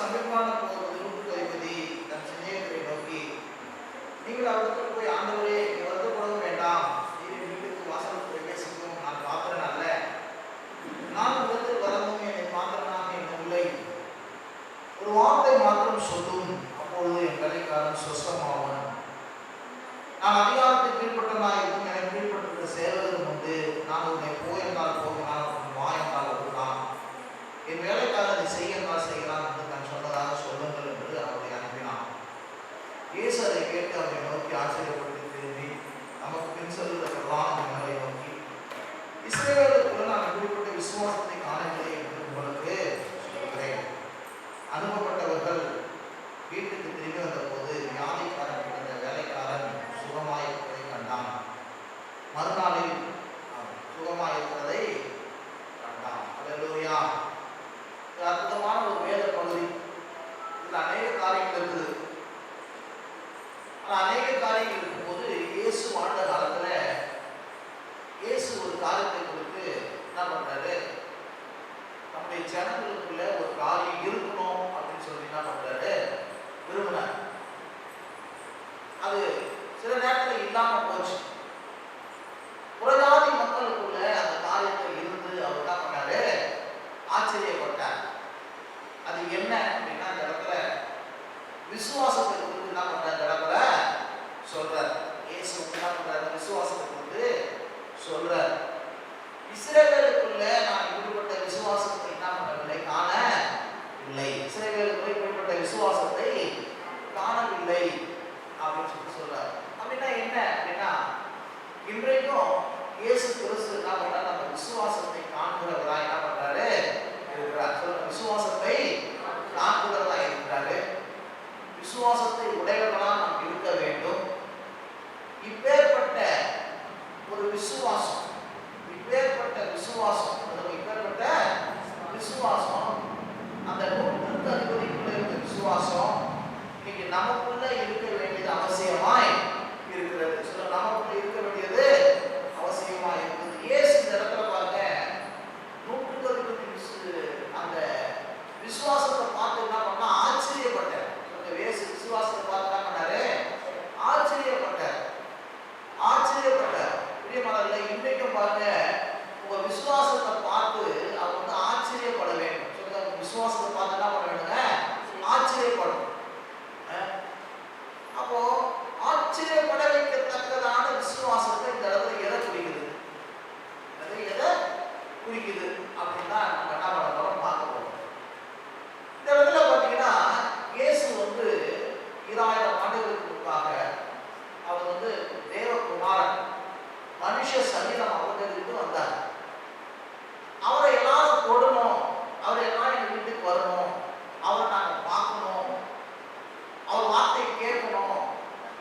சமீபமான நூற்றுக்கு அதிபதி தன் சிநேகிதரை நோக்கி, நீங்கள் அவரிடத்தில் போய், ஆண்டவரே, நீ வருத்தப்படவும் வேண்டாம், நீர் என் வீட்டுக்கு வாசலுக்கு பிரவேசிக்கும், நான் பாத்திரன் அல்ல, நான் உங்களிடத்தில் வரவும் என்னை பாத்திரனாக எண்ணவில்லை, ஒரு வார்த்தை மாத்திரம் சொல்லும், அப்பொழுது என் வேலைக்காரன் சொஸ்தமாவான். நான் அதிகாரத்தை கீழ்பட்டனாயிருக்கும், எனக்கு கீழ்பட்டிருக்கிற சேவகரும் உண்டு, நான் உன்னை போயென்றால் போகிறான், வா என்றால் வருகிறான், என் வேலைக்காரன் அதை செய்யறால் செய்கிறான் என்று நான் சொன்னதாக சொல்லுங்கள் என்று அவரை அனுப்பினான். இயேசு அதை கேட்டு அவரை நோக்கி ஆச்சரியப்பட்டு திரும்பி நமக்கு பின் செல்கிற பிரதான மகளை நோக்கி, இஸ்ரவேலுக்குள்ள நான் இப்படிப்பட்ட விசுவாசத்தை காணவில்லை என்று உங்களுக்கு சொல்கிறேன். அனுப்பப்பட்டவர்கள் வீட்டுக்கு திரும்பி வந்தபோது வியாதிக்காரன் கிடந்த வேலைக்காரன் சுகமாயிருப்பதை கண்டான். மறுநாளில் சுகமாயிருப்பதை கண்டான். அல்லேலூயா. அற்புதமான ஒரு வேத பகுதி. இதில் அநேக காரியங்கள் இருக்குது. ஆனால் அநேக காரியங்கள் இருக்கும்போது இயேசு வாழ்ந்த காலத்தில் இயேசு ஒரு காரியத்தை குறித்து என்ன பண்றாரு, நம்முடைய ஜனங்களுக்குள்ள ஒரு காரியம் இருக்கணும் அப்படின்னு சொல்லி என்ன பண்றாரு, விரும்பினார். அது சில நேரத்தில் இல்லாம போச்சு. புறஜாதி மக்களுக்குள்ள அந்த காரியத்தை இருந்து அவர் என்ன பண்ணாரு, ஆச்சரியப்பட்டார். அது என்ன அப்படின்னா, இந்த இடத்துல விசுவாசத்தை குறித்து என்ன பண்றாரு, இந்த இடத்துல சொல்றார். இயேசு என்ன பண்றாரு, விசுவாசத்தை குறித்து சொல்றார். இஸ்ரவேலுக்குள்ள நான் இப்படிப்பட்ட விசுவாசத்தை என்ன பண்ணவில்லை, காணவில்லை. இஸ்ரவேலுக்குள்ள இப்படிப்பட்ட விசுவாசத்தை காணவில்லை அப்படின்னு சொல்லி சொல்றாரு. அப்படின்னா என்ன அப்படின்னா, இன்றைக்கும் இயேசு கிறிஸ்து என்ன பண்றாரு, அந்த விசுவாசத்தை காண்கிறவராய் என்ன பண்றாரு இருக்கிறார். சொல்லுங்க, விசுவாசத்தை காண்கிறவராய் இருக்கிறாரு. விசுவாசத்தை உடையவர்களாக நாம் இருக்க வேண்டும். இப்பேற்பட்ட ஒரு விசுவாசம், இப்பேற்பட்ட விசுவாசம் அந்த நூற்றுக்கு அதிபதிக்குள்ள இருக்க விசுவாசம் இன்னைக்கு நமக்குள்ள இருக்க வேண்டியது அவசியமாய் இருக்கிறது. சொல்ல, நமக்குள்ள இருக்க வேண்டியது அவசியமாய் இருக்குது. இயேசு இந்த இடத்துல பாருங்க, நூற்றுக்கு அதிபதி அந்த விசுவாசத்தை பார்த்து என்ன பண்ணா, ஆச்சரியப்பட்டார். இயேசு விசுவாசத்தை பார்த்து என்ன பண்ணாரு, ஆச்சரியப்பட்டார். பிரியமானவர்களே, இன்றைக்கும் பாருங்க, உங்க விசுவாசத்தை பார்த்து அவர் வந்து ஆச்சரியப்பட வேண்டும். சொல்லுங்க, விசுவாசத்தை பார்த்து என்ன பண்ண வேண்டுங்க, ஆச்சரியப்படும். அப்போ ஆச்சரியப்பட வைக்கத்தக்கதான விசுவாசத்தை இந்த இடத்துல எதை குறிக்குது, எதை குறிக்குது அப்படின்னா நம்ம என்ன பண்ண போறோம், பார்க்க போறோம். இந்த இடத்துல பார்த்தீங்கன்னா, இயேசு வந்து 2000 ஆண்டுகளுக்கு முன்பாக அவர் வந்து தேவகுமாரன் மனுஷ சரீரம் அவதரித்து வந்தார். அவரை எல்லாரும் தொடணும், அவரை எல்லாரும் எங்கள் வீட்டுக்கு வரணும், அவரை நாங்கள் பார்க்கணும், அவர் வார்த்தை கேட்கணும்,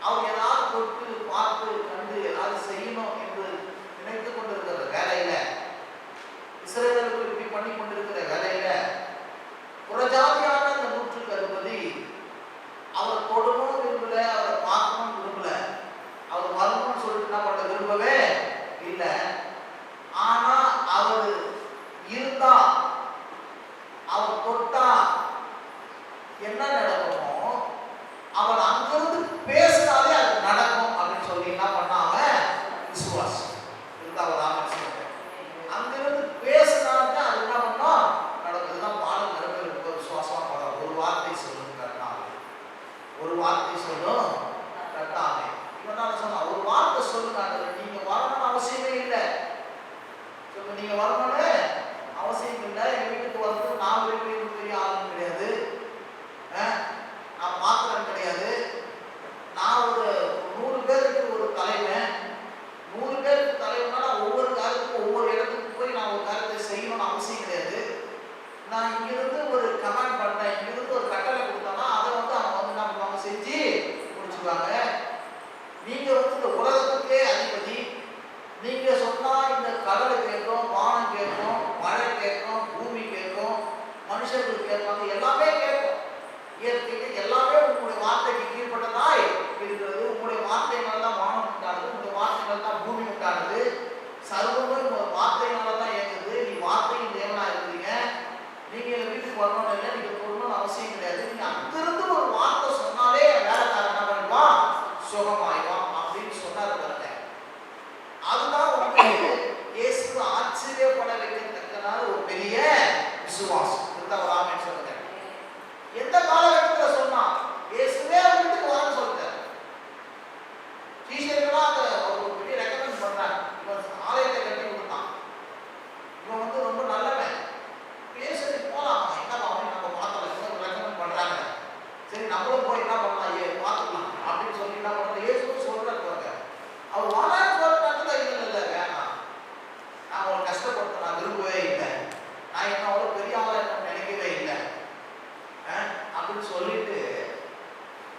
அவர் எல்லாரும் தொட்டு பார்த்து கண்டு எல்லாரும் செய்யணும் என்று நினைத்து கொண்டிருக்கிற வேலையில, இஸ்ரவேலுக்கு இப்படி பண்ணி கொண்டிருக்கிற வேலையில, புறஜாதியான அந்த நூற்றுக்கு அதிபதி அவர் தொடணும் விரும்பல, அவரை பார்க்கணும் விரும்பல, அவர் வரணும்னு சொல்லிட்டு என்ன பண்ண விரும்பவே இல்லை. ஆனா அவர் இருந்தா, அவர் தொட்டா என்ன நடக்குமோ, அவர் அங்கிருந்து பேசினாலே அது நடக்கும் அப்படின்னு சொல்லி என்ன பண்ணாம விசுவாசம் இருந்தா அவர் அங்கிருந்து பேசினாலே அது என்ன பண்ணோம், நடக்குதுதான். பாடம் நிறைவேற விசுவாசமா போறார். ஒரு வார்த்தை சொல்லும் கரெக்டாக, ஒரு வார்த்தை சொல்லும் கரெக்டாக. இவன் சொன்னா, ஒரு வார்த்தை சொல்லுங்க, நீங்க வரணும்னு அவசியமே இல்லை. சொல்லுங்க, நீங்க வரணும்னு அவசியம் இல்லை. எங்க வீட்டுக்கு வந்து நான் பெரிய ஆளும் கிடையாது, நான் மாத்திரம் கிடையாது, நான் ஒரு 100 பேருக்கு ஒரு தலைவன். 100 பேருக்கு தலைவனா நான் ஒவ்வொரு காரியத்துக்கும் ஒவ்வொரு இடத்துக்கு போய் நான் ஒரு காரியத்தை செய்யணும்னு அவசியம் கிடையாது. நான் இங்கிருந்து ஒரு கமெண்ட் பண்ணேன், இங்கிருந்து ஒரு கட்டளை கொடுத்தேன்னா அதை வந்து அவங்க வந்து என்ன பண்ணுவாங்க, செஞ்சு முடிச்சுக்குவாங்க. நீங்க வந்து இந்த உலகத்துக்கே அதிபதி. நீங்க சொன்னா இந்த கடலை கேட்கும், வானம் கேட்கும், மழை கேட்கும், பூமி கேட்கும், மனுஷர்கள் கேட்பாங்க, எல்லாமே கேட்கும். இயற்கைக்கு எல்லாமே உங்களுடைய வார்த்தைக்கு கீழ்பட்டதாய் இருக்கிறது. உங்களுடைய வார்த்தைகள் தான் வானம் உண்டானது, உங்களுடைய வார்த்தைகள் தான் பூமி உண்டானது. சர்வமும் ஒரு வார்த்தையினால தான் இயங்குது. நீ வார்த்தையின் தேவனா இருக்கிறீங்க. நீங்க எங்க வீட்டுக்கு வரணும் இல்லை, நீங்க போகணும்னு அவசியம் கிடையாது. நீங்க அங்கிருந்து ஒரு வார்த்தை சொன்னாலே வேலைக்காரன் என்ன பண்ணுவான்? சுகமாயிடுவான் அப்படின்னு சொன்னாரு பாருங்க. அதுதான் வந்து இயேசு ஆச்சரியப்பட வைக்கத்தக்கதான ஒரு பெரிய விசுவாசம். ஒரு ஆமென் சொல்லுங்க. எந்த காலகட்டத்தில் சொன்னா? இயேசுவே வீட்டுக்கு வான்னு சொல்லிட்டார். டீச்சர்கள்லாம் அதை ஒரு பெரிய ரெக்கமெண்ட் பண்றாங்க. இவன் ஆலயத்தை கட்டி கொடுத்தான், இவன் வந்து ரொம்ப நல்லவன், பேசுறது போலாம், என்ன அவன் நம்ம பார்த்தல ரெக்கமெண்ட் பண்றாங்க. சரி நம்மளும் போய் என்ன பண்ணலாம், பார்த்துக்கலாம் அப்படின்னு சொல்லி என்ன பண்றது? இயேசு சொல்றாரு பாருங்க. அவர் வாரான்னு சொல்றாங்க. இல்லை வேணாம், நான் அவளை கஷ்டப்படுத்த நான் விரும்பவே இல்லை, நான் என்ன அவ்வளோ பெரிய ஆளை நினைக்கவே இல்லை அப்படின்னு சொல்லிட்டு,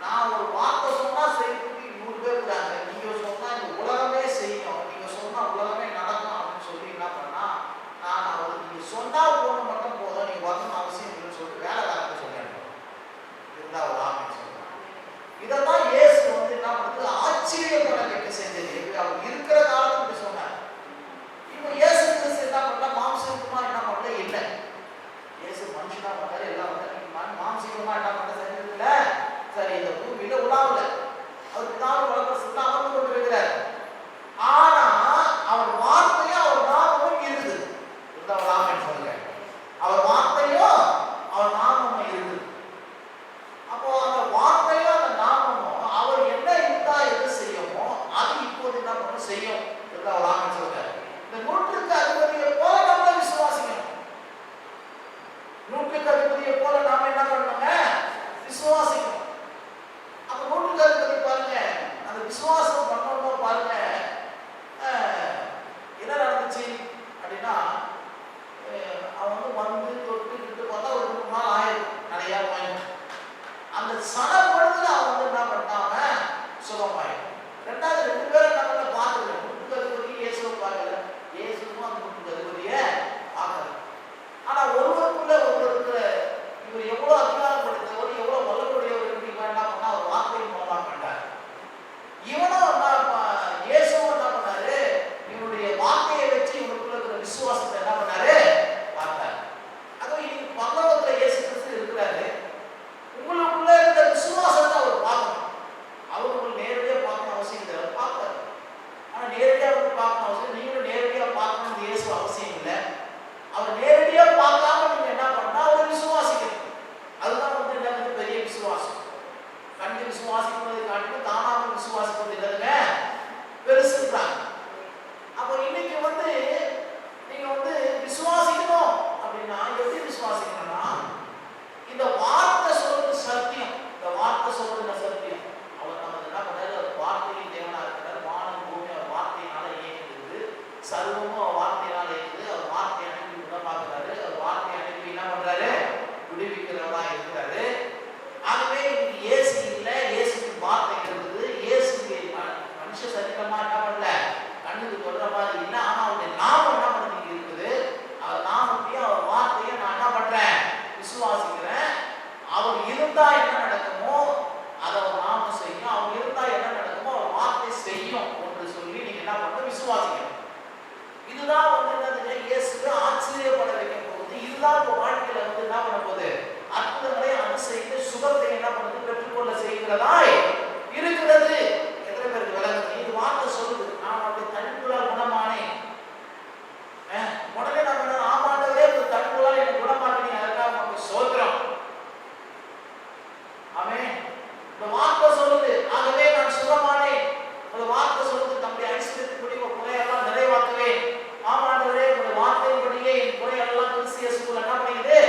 நான் ஒரு வார்த்தை சொன்னா செய்யறதுக்கு 100 பேர் இருக்காங்க, நீங்க சொன்னா இந்த உலகமே செய்யும், நீங்க சொன்னா உலகமே நடக்கும் அப்படின்னு சொல்லி என்ன பண்ணா, நான் அவர் நீங்க சொன்னா போன மட்டும் போதும், நீங்க வரணும் அவசியம் இல்லைன்னு சொல்லிட்டு வேலைக்காரங்க சொல்லிடுறோம். இருந்தா ஒரு ஆமென் சொல்றாங்க. இதெல்லாம் இயேசு வந்து என்ன பண்ணுறது? ஆச்சரியப்பட வைக்க செஞ்சது. அவர் இருக்கிற காலத்துல இப்படி சொன்னார். இப்போ இயேசு கிறிஸ்து என்ன பண்ணல? மாம்சீகமா என்ன பண்ணல? இல்லை, இயேசு மனுஷனா வந்தாரு, எல்லாம் வந்தாரு. மாம்சீகமா என்ன பண்ண செஞ்சது இல்லை. சரி, இந்த பூமியில உலாவுல அவர் பிதாவின் வலப்பக்கத்துல அமர்ந்து கொண்டிருக்கிறார். ஆனா அவர் வார்த்தையும் அவர் நாமமும் இருக்குது. ஒரு ஆமென் சொல்லுங்க. அவர் வார்த்தையும் அவர் நாமமும் இருக்குது. அப்போ அந்த வார்த்தையும் அந்த நாமமும் அவர் என்ன இருந்தா எது செய்யுமோ அது இப்போது என்ன பண்ண செய்யும். ஒரு ஆமென் சொல்லுங்க. இந்த நூற்றுக்கு அதிபதியை போல நம்மள விசுவாசிக்கணும். நூற்றுக்கு அதிபதியை போல நாம என்ன பண்ணணுங்க? விசுவாசிக்கணும். அப்ப நூற்றுக்கு அதிபதி பாருங்க, அந்த விசுவாசம் பண்ணணும் பாருங்க. என்ன நடந்துச்சு அப்படின்னா, அவன் வந்து தொட்டு விட்டு பார்த்தா ஒரு 3 நாள் ஆயிடும், நிறைய வாங்கிடும். அந்த சனப்படுத்துல அவன் வந்து என்ன பண்ணாம சுகமாயிடும். ரெண்டாவது 2 பேரும் என்ன பண்ண பார்த்துக்கணும். நூற்றுக்கு அதிபதி இயேசுவை பார்க்கல, இயேசுவும் அந்த நூற்றுக்கு அதிபதியை பார்க்கல. ஆனா ஒருவருக்குள்ள ஒருவருக்கு இவர் எவ்வளவு அதிகாரப்படுத்தவர், எவ்வளவு வல்லமையுடையவர் என்று இவன் என்ன பண்ணா ஒரு வார்த்தையின் மூலமா கண்டார். இவனும் இயேசுவும் என்ன பண்ணாரு? இவனுடைய வார்த்தையை வச்சு இவனுக்குள்ள இருக்கிற விசுவாசத்தை என்ன பண்ணாரு? பார்த்தார். அதுவும் இன்னைக்கு பரலோகத்துல இயேசு கிறிஸ்து இருக்கிறாரு. உங்களுக்குள்ள இருக்கிற விசுவாசத்தை அவர் பார்க்கணும். அவர் உங்களுக்கு நேரடியா பார்க்கணும் அவசியம் இல்லை, அவர் பார்ப்பார். ஆனா நேரடியா வந்து பார்க்கணும் அவசியம், நீங்களும் நேரடியா பார்க்கணும் இயேசு அவசியம் இல்லை. அவர் நேரடியா பார்க்காம நீங்க என்ன பண்ணா அவர் விசுவாசிக்கணும். அதுதான் வந்து என்ன பெரிய விசுவாசம். கண்டு விசுவாசிப்பதை காட்டிலும் தானாக விசுவாசிப்பது இல்லைங்க பெருசுன்றாங்க. அப்போ இன்னைக்கு வந்து நீங்க வந்து விசுவாசிக்கணும் அப்படின்னா எப்படி விசுவாசிக்கணும்னா, இந்த வார்த்தை சொல்றது சத்தியம், இந்த வார்த்தை சொல்றது சத்தியம். அவர் நம்ம என்ன பண்ணாரு? அவர் வார்த்தையின் தேவனா இருக்கிறார். வானம் பூமி அவர் வார்த்தையினால இயங்குகிறது, சர்வமும் அவர் வார்த்தையினால இயங்குது. அவர் வார்த்தையை அனுப்பி குணமாக்குறாரு, அவர் வார்த்தையை அனுப்பி என்ன பண்றாரு? விடுவிக்கிறவரா இருக்கிறாரு. ஆகவே இயேசு இல்லை, இயேசுக்கு வார்த்தை இருக்குது. இயேசுக்கு மனுஷ சரீரமா என்ன பண்ணல, கண்ணுக்கு தொடர மாதிரி இல்லை. ஆனா அவருடைய நாமம் என்ன பண்ணி இருக்குது? அவர் நாமத்தையும் அவர் வார்த்தையும் நான் என்ன பண்றேன்? விசுவாசிக்கிறேன். அவர் இருந்தா என்ன நடக்குமோ அதை அவர் நாமம் செய்யும், அவர் இருந்தா என்ன நடக்குமோ அவர் வார்த்தை செய்யும் என்று சொல்லி நீங்க என்ன பண்ண விசுவாசிக்கணும். இதுதான் வந்து என்னதுங்க? இயேசுவை ஆச்சரியப்பட வைக்க போகுது. இதுதான் உங்க வாழ்க்கையில வந்து என்ன பண்ண போகுது? அற்புதங்களை அனுசரித்து சுகத்தை என்ன பண்ணுது? பெற்றுக்கொள்ள செய்கிறதாய் இருக்கிறது. எத்தனை பேருக்கு விளங்குது? இது வார்த்தை சொல்லுது, நான் அப்படி தனிக்குள்ளால் குணமானேன். உடனே நம்ம ஆமாண்டவரே தனிக்குள்ளால் எனக்கு குணமாக்கினீங்க, அதுக்காக நமக்கு சோத்திரம். ஆமென். இந்த வார்த்தை சொல்லுது, ஆகவே நான் சுகமானேன். அந்த வார்த்தை சொல்லுது, தம்முடைய ஐஸ்வரியத்தின்படி உங்க குறையெல்லாம் நிறைவாக்குவேன். ஆமாண்டவரே உங்களுடைய வார்த்தையின்படியே என் குறையெல்லாம் கிறிஸ்து இயேசுக்குள்ள என்ன பண்ணுகிறது?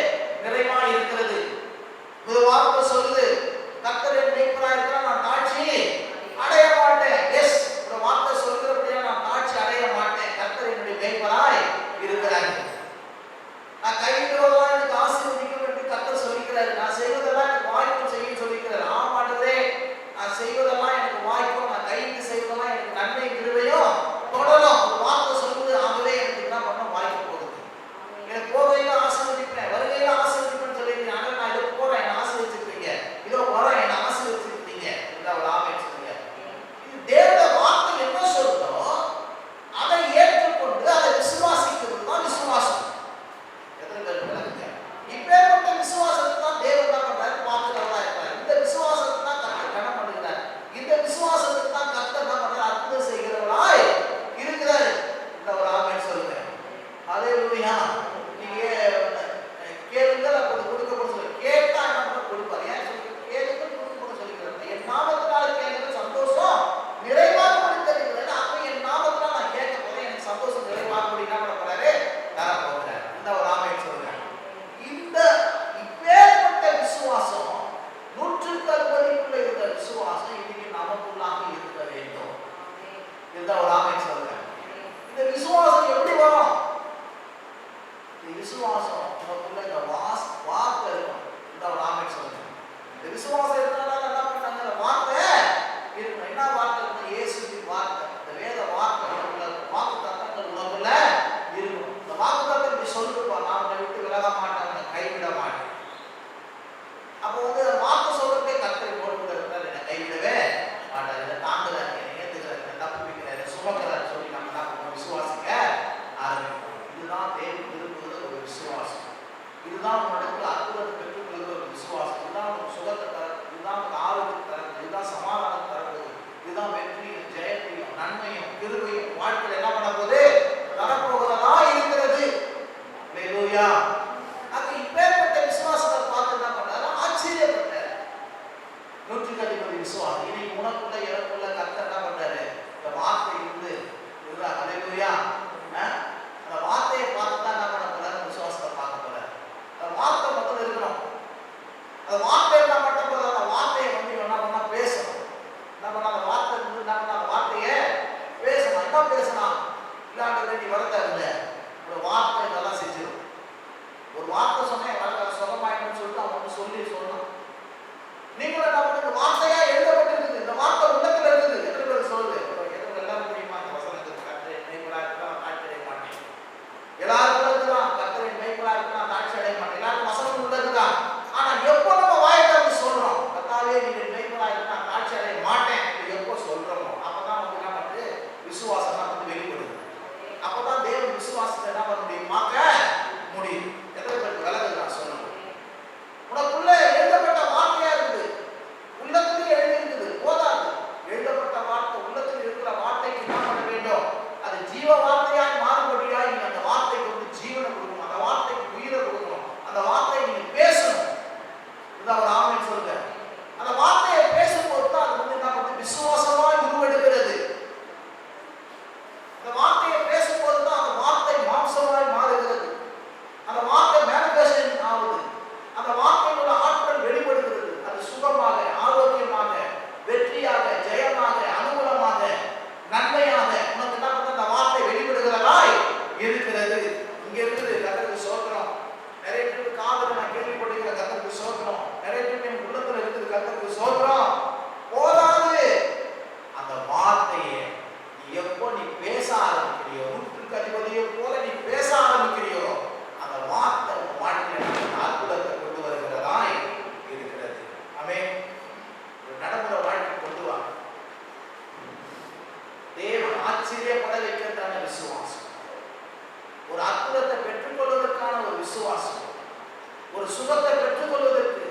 சுகத்தை பெற்றுக்கொள்வதற்கு,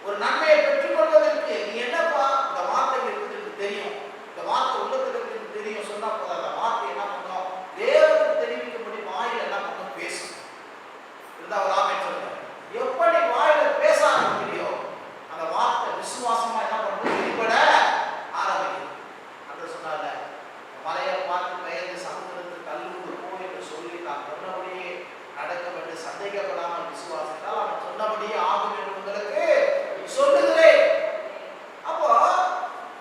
ஒரு நன்மையை பெற்றுக்கொள்வதற்கு நீ என்னப்பா இந்த வார்த்தை எனக்கு தெரியும், இந்த வார்த்தை உள்ளத்துல எனக்கு தெரியும் சொன்னா போதும். அந்த வார்த்தை என்ன பண்ணும்? தேவனுக்கு தெரிவிக்கும்படி வாயில என்ன பண்ணும்? பேசும். இருந்தா ஒரு ஆமென் சொல்லுங்க. எப்படி வாயில பேச ஆரம்பிக்கிறியோ அந்த வார்த்தை விசுவாசமா என்ன பண்ணுது? வெளிப்பட ஆரம்பிக்குது. அது சொன்னால மலையை பார்த்து பெயர்ந்து சமுத்திரத்தில் தள்ளுவது போய் என்று சொல்லி நான் சொன்னபடியே நடக்க வேண்டும், சந்தேகப்படாமல் விசுவாசித்தால் அவன் சொன்னபடியே ஆகும் என்று உங்களுக்கு சொல்லுகிறேன். அப்போ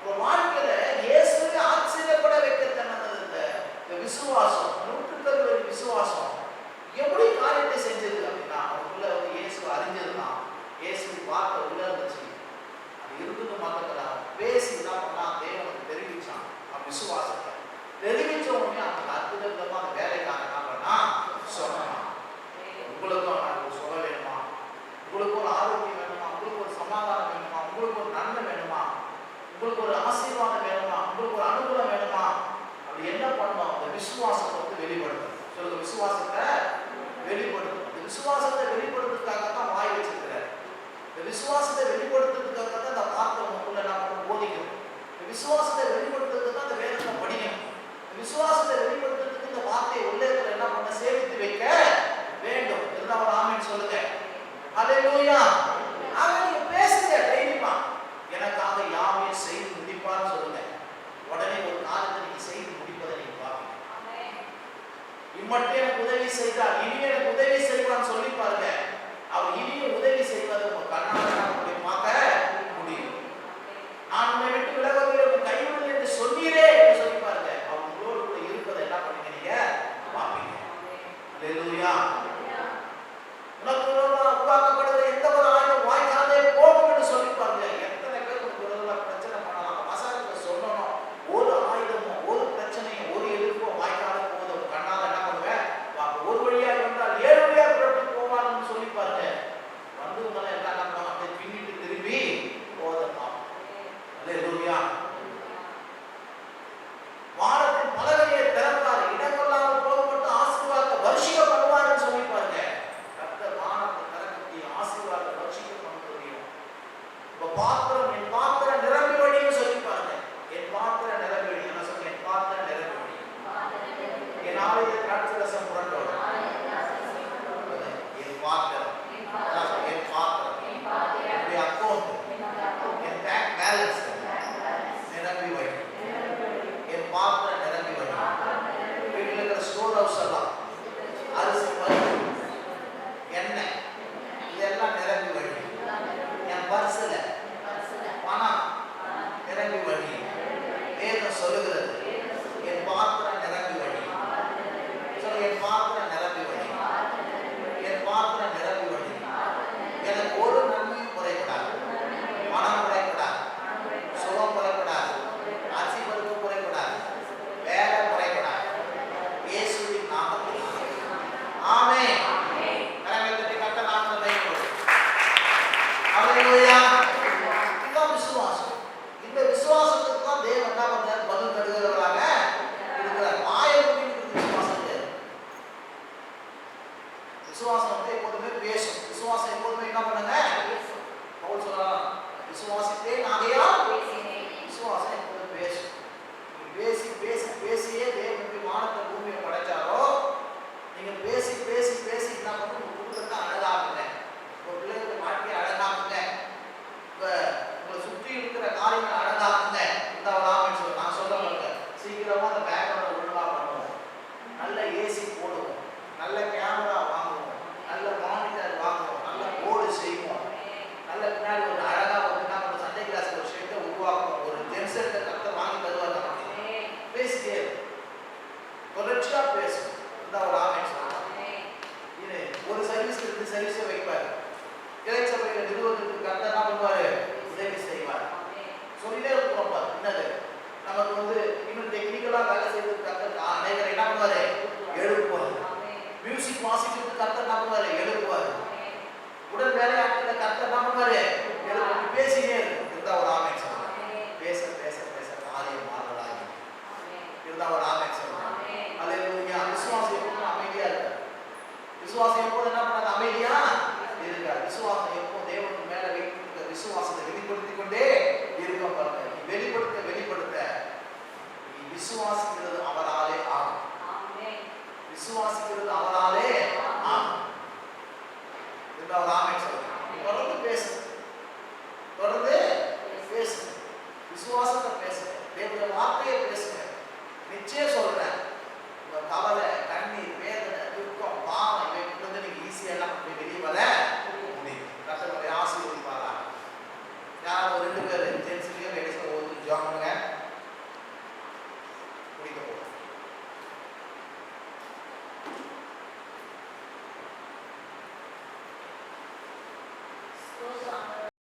ஒரு வாழ்க்கையில இயேசுவை ஆச்சரியப்பட வைக்க தன்னது இந்த விசுவாசம், 100% விசுவாசம் எப்படி காரியத்தை செஞ்சது அப்படின்னா, அவனுக்குள்ள வந்து இயேசு அறிஞ்சதுதான். இயேசு வார்த்தை உள்ள இருந்துச்சு, அது இருந்தது மாத்திரா பேசி என்ன பண்ணா? தேவனுக்கு தெரிவிச்சான். அவன் விசுவாசத்தை தெரிவிச்ச உடனே அவனுக்கு அற்புத விதமா அந்த வேலைக்காரன் என்ன பண்ணா? சொன்னான், உங்களுக்கும் நான் சொல்ல வேணுமா? உங்களுக்கு ஒரு ஆரோக்கியம் வேணுமா? உங்களுக்கு ஒரு சமாதானம் வேணுமா? உங்களுக்கு ஒரு நன்மை வேணுமா? உங்களுக்கு ஒரு ஆசீர்வாதம் வேணுமா? உங்களுக்கு ஒரு அனுகூலம் வேணுமா? அப்படி என்ன பண்ணணும்? அந்த விசுவாசத்தை வந்து வெளிப்படுத்தணும். சொல்லுங்க, விசுவாசத்தை வெளிப்படுத்தணும். இந்த விசுவாசத்தை வெளிப்படுத்துறதுக்காக தான் வாய் வச்சிருக்கிறார். இந்த விசுவாசத்தை வெளிப்படுத்துறதுக்காக தான் இந்த வார்த்தை உங்களுக்குள்ள நம்ம போதிக்கணும். இந்த விசுவாசத்தை வெளிப்படுத்துறதுக்கு தான் இந்த வேதத்தை படிக்கணும். இந்த விசுவாசத்தை வெளிப்படுத்துறதுக்கு இந்த வார்த்தையை உள்ளத்துல என்ன பண்ண? சேமித்து வைக்க வேண்டும். இருந்தா ஒரு ஆமென் சொல்லுங்க. ஹல்லேலூயா. ஆக நீங்க பேசுங்க தைரியமா, எனக்காக யாவே செய்து முடிப்பான்னு சொல்லுங்க. உடனே ஒரு காரியத்தை நீங்க செய்து முடிப்பதை நீங்க பாருங்க. இம்மட்டும் எனக்கு உதவி செய்தார், இனி எனக்கு உதவி செய்வான்னு சொல்லி பாருங்க. அவர் இனியும் உதவி செய்வதை உங்க கண்ணால் பார்க்க முடியும். நான் உன்னை விட்டு விலகவில்லை, உன் கைவிடல் என்று சொன்னீரே என்று சொல்லி பாருங்க. அவர் உங்களோடு கூட இருப்பதை என்ன பண்ணுங்க? நீங்க பார்ப்பீங்க. ஹல்லேலூயா. உனக்கு உருவாக்கப்படுகிற எந்த ஒரு ஆயுதம் வாய்க்காதே போகும் என்று சொல்லி பாருங்க. எத்தனை பேர் உங்களுக்கு பிரச்சனை பண்ணலாம்? வசனத்தை சொல்லணும், ஒரு ஆயுதமும் ஒரு பிரச்சனையும் ஒரு எதிர்ப்பும் வாய்க்காத போதும். கண்ணால் என்ன பண்ணுவேன்? ஒரு வழியா வந்தால் 7 வழியா புறப்பட்டு போவான்னு சொல்லி பாருங்க. வந்து உங்களை எல்லாம் என்ன பண்ணுவாங்க? பின்னிட்டு திரும்பி போதலாம். ஹல்லேலூயா. வாரத்தின் பலகையை திறப்பார், இடங்கொள்ளாமல் போகப்பட்டு ஆசீர்வாதத்தை வருஷிக்க பண்ணுவார்னு சொல்லி பாருங்க. கர்த்தர் வானத்தை திறக்கி ஆசீர்வாதத்தை வருஷிக்க பண்ண முடியும். இப்ப பாத்திரம், என் பாத்திரம் நிரம்பி வழின்னு சொல்லி பாருங்க. என் பாத்திரம் நிரம்பி வழி. என்ன சொல்லுங்க? என் பாத்திரம் நிரம்பி வழி. என் ஆலய திராட்சை ரசம் புரண்டோட. என் பாத்திரம், என் பாத்திரம், என்னுடைய அக்கௌண்ட், என் பேங்க் பேலன்ஸ் நிரம்பி வழி. என் பாத்திரம் நிரம்பி வழி. வீட்டில் இருக்கிற ஸ்டோர் ஹவுஸ் எல்லாம் அரிசி, பருப்பு, எண்ணெய் இதெல்லாம் நிரம்பி வழி. என் பர்சுல பணம் நிரம்பி வழி. வேதம் சொல்லுகிறது என் பாத்திரம் நிரம்பி வழி. சொல்லுங்க, என் பாத்திரம் நிரம்பி வழி. என் பாத்திரம் நிரம்பி வழி. எனக்கு ஒரு நன்மையும் குறைக்கூடாது. பணம் குறைக்கூடாது, சுகம் குறைக்கூடாது, அரிசி பருப்பு குறைக்கூடாது, வேலை குறைக்கூடாது. இயேசுவின் நாமத்தில் ஆமென். கரங்களை கட்ட நாமத்தில் வைப்போம். ஹல்லேலூயா. இதுதான் விசுவாசம். இந்த விசுவாசத்துக்கு தான் தேவன் என்ன பண்றார்? பதில் தருகிறவராக இருக்கிறார். வாயிலிருந்து விசுவாசம் கிடையாது. விசுவாசம் வந்து எப்போதுமே பேசும். விசுவாசம் எப்போதுமே என்ன பண்ணுங்க? பவுல் சொல்றார், விசுவாசித்தேன் ஆகையால் பேசினேன். விசுவாசம் எப்போதும் பேசும். பேசி பேசி பேசியே தேவனுக்கு வானத்தை பூமியை படைச்சாரோ, நீங்க பேசி பேசி பேசி என்ன பண்ண? உங்க குடும்பத்தை அழகாக்குங்க, உங்க பிள்ளைகளுக்கு வாழ்க்கையை அழகாக்குங்க, உங்களை சுற்றி இருக்கிற காரியங்களை அழகாக்குங்க. இந்த ஆமென் சொல்லுங்க. நான் சொல்றேன், சீக்கிரமா அந்த பேக்ரவுண்ட் ஒழுங்கா பண்ணுவோம், நல்ல ஏசி போடுவோம், நல்ல கேமரா வாங்குவோம், நல்ல மானிட்டர் வாங்குவோம், நல்ல போர்டு செய்வோம், நல்ல பின்னாடி ஒரு அழகா வந்து என்ன பண்ணுவோம்? சண்டே கிளாஸ் ஒரு ஷெட்டை உருவாக்குவோம், ஒரு ஜென்செட்டை கரெக்டாக வாங்கி தருவாங்க. பேசிட்டே தொடர்ச்சியா பேசும். இந்த ஒரு ஆமென் சொல்லுங்க. இது ஒரு சர்வீஸ் 2 சர்வீஸை வைப்பார். கிளை சபையில நிறுவனத்துக்கு கரெக்டாக என்ன பண்ணுவாரு? உதவி செய்வார். சொல்லிட்டே இருக்கிறோம் பாரு. என்னது நமக்கு வந்து இன்னும் டெக்னிக்கலா வேலை செய்யறதுக்கு கரெக்டாக அனைவரை என்ன பண்ணுவாரு? எழுப்புவார். மியூசிக் வாசிக்கிறதுக்கு கரெக்டாக என்ன பண்ணுவாரு? எழுப்புவார். உடல் வேலையாட்களை கரெக்டாக என்ன பண்ணுவாரு?